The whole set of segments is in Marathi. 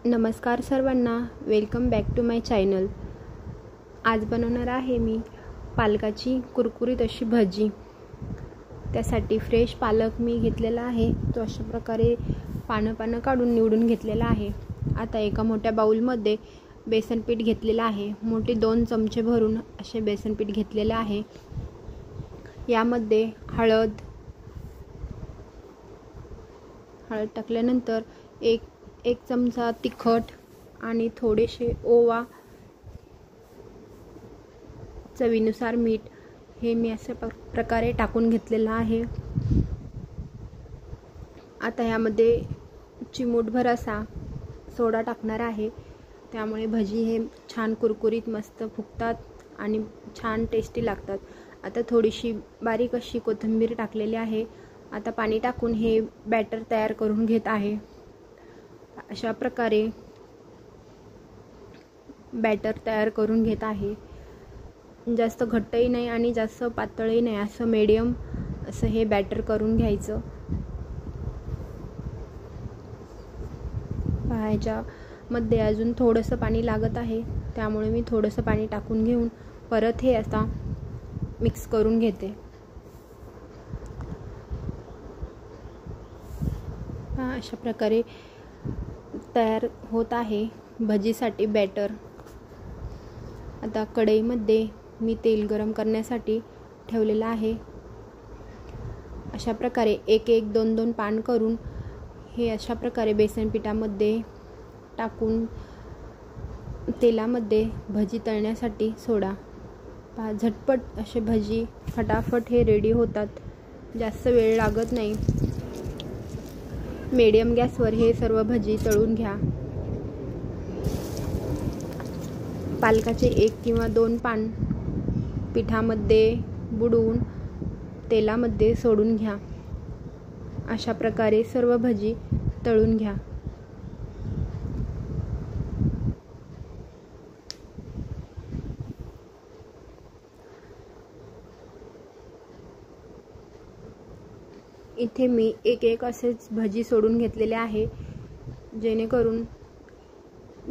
नमस्कार सर्वांना, welcome back to my channel. आज बनवणार आहे मी पालकाची कुरकुरीत अशी भजी। त्यासाठी फ्रेश पालक मी घेतलेला आहे, तो अशा प्रकारे पानं काढून निवडून घेतलेला आहे। आता एका मोठ्या बाउलमध्ये बेसन पीठ घेतलेलं आहे, मोठे 2 चमचे भरून असे बेसन पीठ घेतलेले आहे। यामध्ये हळद टाकल्यानंतर एक चमचा तिखट आणि थोडेसे ओवा, चवीनुसार मीठ हे मी अशा प्रकारे टाकून घेतलेलं आहे। आता यामध्ये चिमूटभर असा सोडा टाकणार आहे, त्यामुळे भजी हे छान कुरकुरीत मस्त फुगतात आणि छान टेस्टी लागतात। आता थोडीशी बारीक अशी कोथिंबीर टाकलेली आहे। आता पाणी टाकून हे बॅटर तयार करून घेत आहे। अशा प्रकारे बॅटर तयार करून घेत आहे। जास्त घट्टही नाही आणि जास्त पातळही नाही, असं मीडियम असं हे बॅटर करून घ्यायचं। ह्याच्यामध्ये अजून थोडंसं पाणी लागत आहे, त्यामुळे मी थोडंसं पाणी टाकून घेऊन परत हे आता मिक्स करून घेते। अशा प्रकारे तयार होत आहे भजीसाठी बॅटर। आता कढईमध्ये मी तेल गरम करण्यासाठी ठेवलेलं आहे। अशा प्रकारे एक 2 पान करून हे अशा प्रकारे बेसन पिठामध्ये टाकून तेलामध्ये भजी तळण्यासाठी सोडा। झटपट असे भजी फटाफट हे रेडी होतात, जास्त वेळ लागत नाही। मीडियम गॅसवर हे सर्व भजी तळून घ्या। पालकाचे 1 किंवा 2 पान पिठामध्ये बुडवून तेलामध्ये सोडून घ्या। अशा प्रकारे सर्व भजी तळून घ्या। इथे मी एक असेच भजी सोडून घेतलेले आहे, जेणेकरून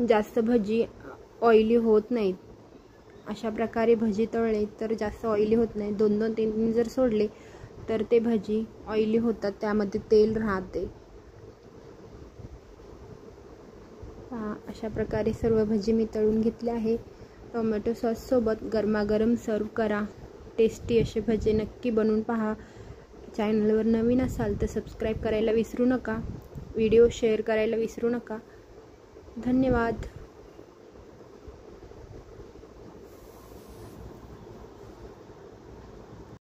जास्त भजी ऑइली होत नाहीत। अशा प्रकारे भजी तळले तर जास्त ऑइली होत नाही। 2 3 जर सोडले तर ते भजी ऑइली होतात, त्यामध्ये तेल राहते। अशा प्रकारे सर्व भजी मी तळून घेतले आहे। टोमॅटो सॉस सोबत गरमागरम सर्व करा। टेस्टी असे भजी नक्की बनवून पहा। चॅनलवर नवीन असाल तर सबस्क्राईब करायला विसरू नका, व्हिडिओ शेअर करायला विसरू नका। धन्यवाद।